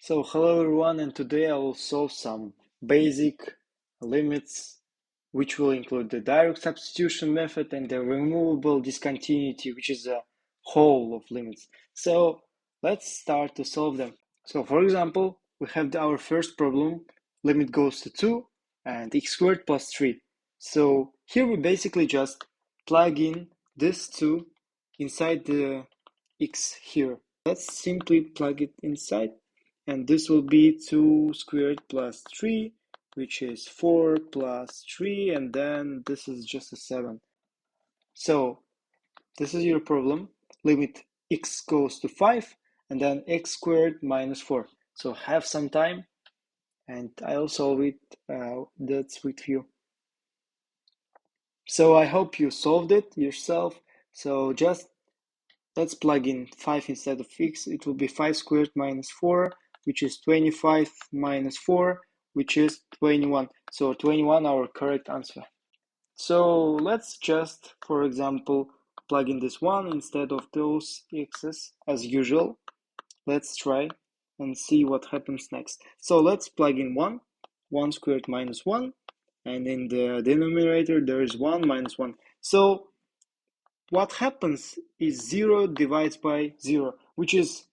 So hello everyone, and today I will solve some basic limits which will include the direct substitution method and the removable discontinuity, which is a whole of limits. So let's start to solve them. So for example, we have our first problem, limit goes to 2 and x squared plus 3. So here we basically just plug in this 2 inside the x here. Let's simply plug it inside, and this will be 2 squared plus 3, which is 4 plus 3, and then this is just a 7. So this is your problem. Limit x goes to 5, and then x squared minus 4. So have some time, and I'll solve it. That's with you. So I hope you solved it yourself. So just let's plug in 5 instead of x. It will be 5 squared minus 4, which is 25 minus 4, which is 21. So 21, our correct answer. So let's just, for example, plug in this 1 instead of those x's as usual. Let's try and see what happens next. So let's plug in 1 squared minus 1, and in the denominator there is 1 minus 1. So what happens is 0 divides by 0, which is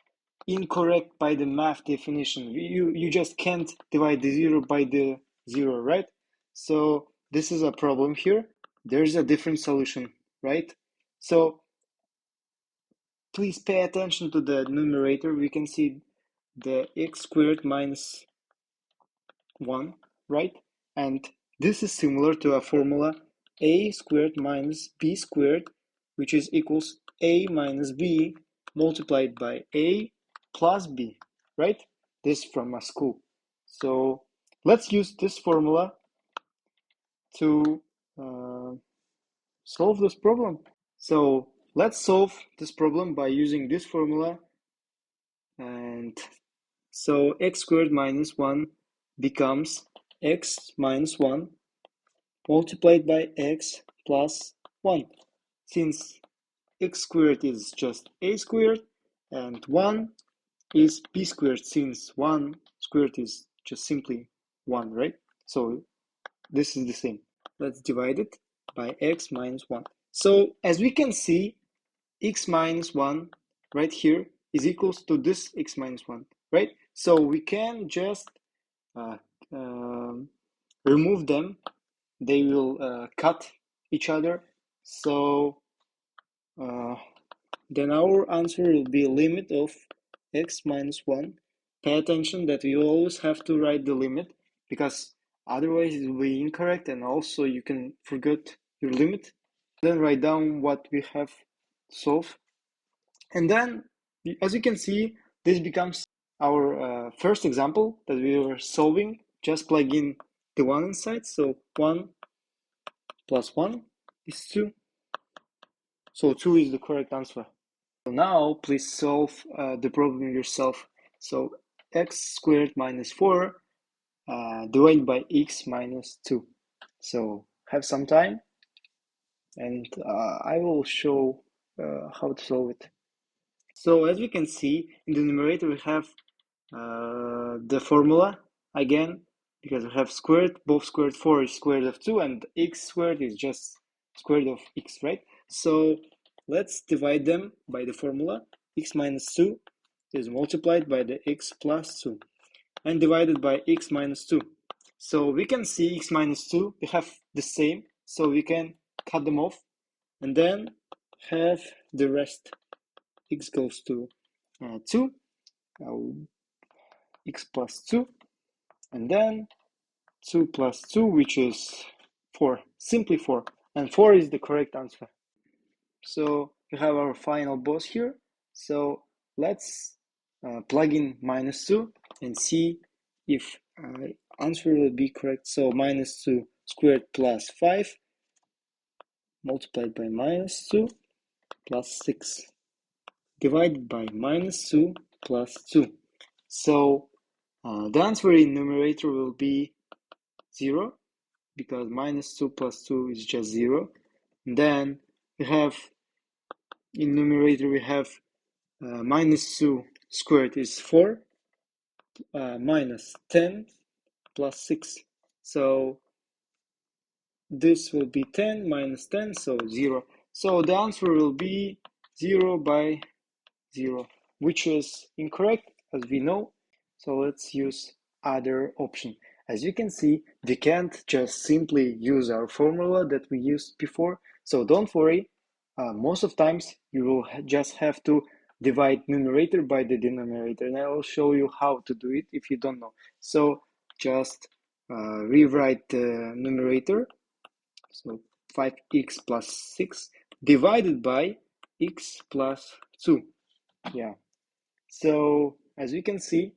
incorrect by the math definition. You just can't divide the 0 by the 0, right? So this is a problem here. There's a different solution, right? So please pay attention to the numerator. We can see the x squared minus 1, right? And this is similar to a formula a squared minus b squared, which is equals a minus b multiplied by a plus b, right? This from a school. So let's use this formula to solve this problem. So let's solve this problem by using this formula. And so x squared minus 1 becomes x minus 1 multiplied by x plus 1. Since x squared is just a squared and 1 is b squared, since 1 squared is just simply 1, right? So this is the same. Let's divide it by x minus 1. So as we can see, x minus 1 right here is equals to this x minus 1, right? So we can just remove them. They will cut each other. So then our answer will be limit of x minus 1. Pay attention that you always have to write the limit, because otherwise it will be incorrect, and also you can forget your limit. Then write down what we have solved. And then, as you can see, this becomes our first example that we were solving. Just plug in the 1 inside. So 1 plus 1 is 2. So 2 is the correct answer. So now please solve the problem yourself. So x squared minus 4 divided by x minus 2. So have some time, and I will show how to solve it. So as we can see, in the numerator we have the formula again, because we have squared, both squared 4 is square root of 2, and x squared is just square root of x, right? So let's divide them by the formula. X minus 2 is multiplied by the x plus 2 and divided by x minus 2. So we can see x minus 2, we have the same, so we can cut them off and then have the rest. X goes to 2, x plus 2, and then 2 plus 2, which is 4, simply 4, and 4 is the correct answer. So we have our final boss here. So let's plug in minus 2 and see if answer will be correct. So minus 2 squared plus 5 multiplied by minus 2 plus 6 divided by minus 2 plus 2. So the answer in numerator will be 0, because minus 2 plus 2 is just 0. And then we have, in numerator we have minus 2 squared is 4, minus 10 plus 6. So this will be 10 minus 10, so 0. So the answer will be 0 by 0, which is incorrect, as we know. So let's use other option. As you can see, we can't just simply use our formula that we used before. So don't worry, most of times you will just have to divide numerator by the denominator, and I will show you how to do it if you don't know. So just rewrite the numerator. So 5x plus 6 divided by x plus 2. Yeah. So as you can see,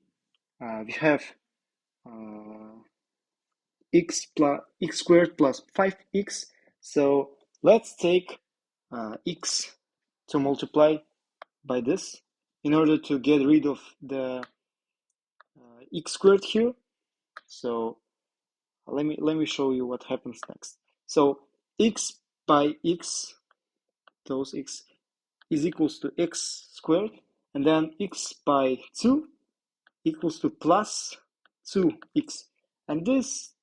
we have x squared plus 5x. So let's take x to multiply by this in order to get rid of the x squared here. So let me show you what happens next. So x by x, those x is equals to x squared, and then x by 2 equals to plus 2x, and this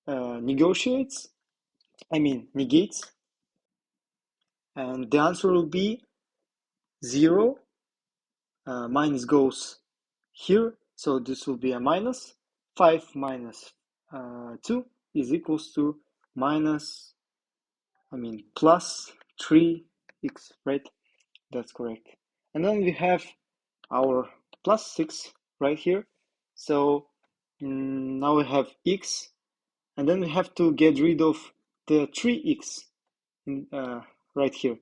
negates, and the answer will be 0. Minus goes here, so this will be a minus. 5 minus 2 is equals to minus, plus 3x, right? That's correct. And then we have our plus 6 right here. So now we have x, and then we have to get rid of the 3x right here.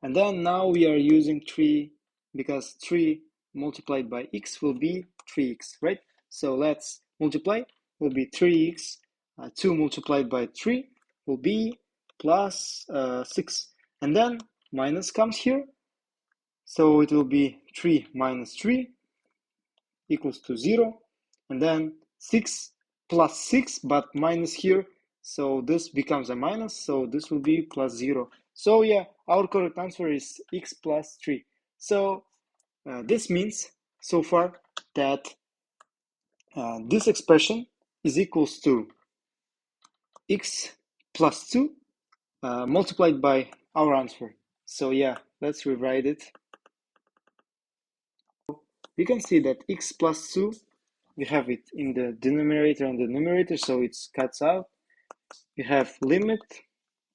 And then now we are using 3 because 3 multiplied by x will be 3x, right? So let's multiply, will be 3x. 2 multiplied by 3 will be plus 6. And then minus comes here. So it will be 3 minus 3 equals to 0. And then 6 plus 6, but minus here. So this becomes a minus. So this will be plus 0. So yeah, our correct answer is x plus 3. So this means so far that this expression is equals to x plus 2 multiplied by our answer. So yeah, let's rewrite it. We can see that x plus 2, we have it in the denominator and the numerator, so it cuts out. We have limit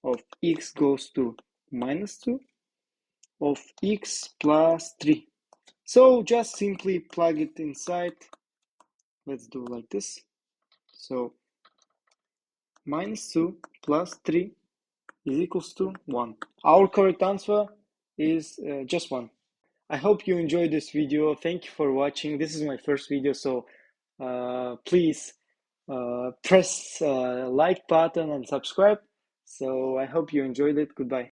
of x goes to minus 2 of x plus 3. So just simply plug it inside. Let's do like this. So minus 2 plus 3 is equals to 1. Our correct answer is just 1. I hope you enjoyed this video. Thank you for watching. This is my first video, so please press like button and subscribe. So I hope you enjoyed it. Goodbye.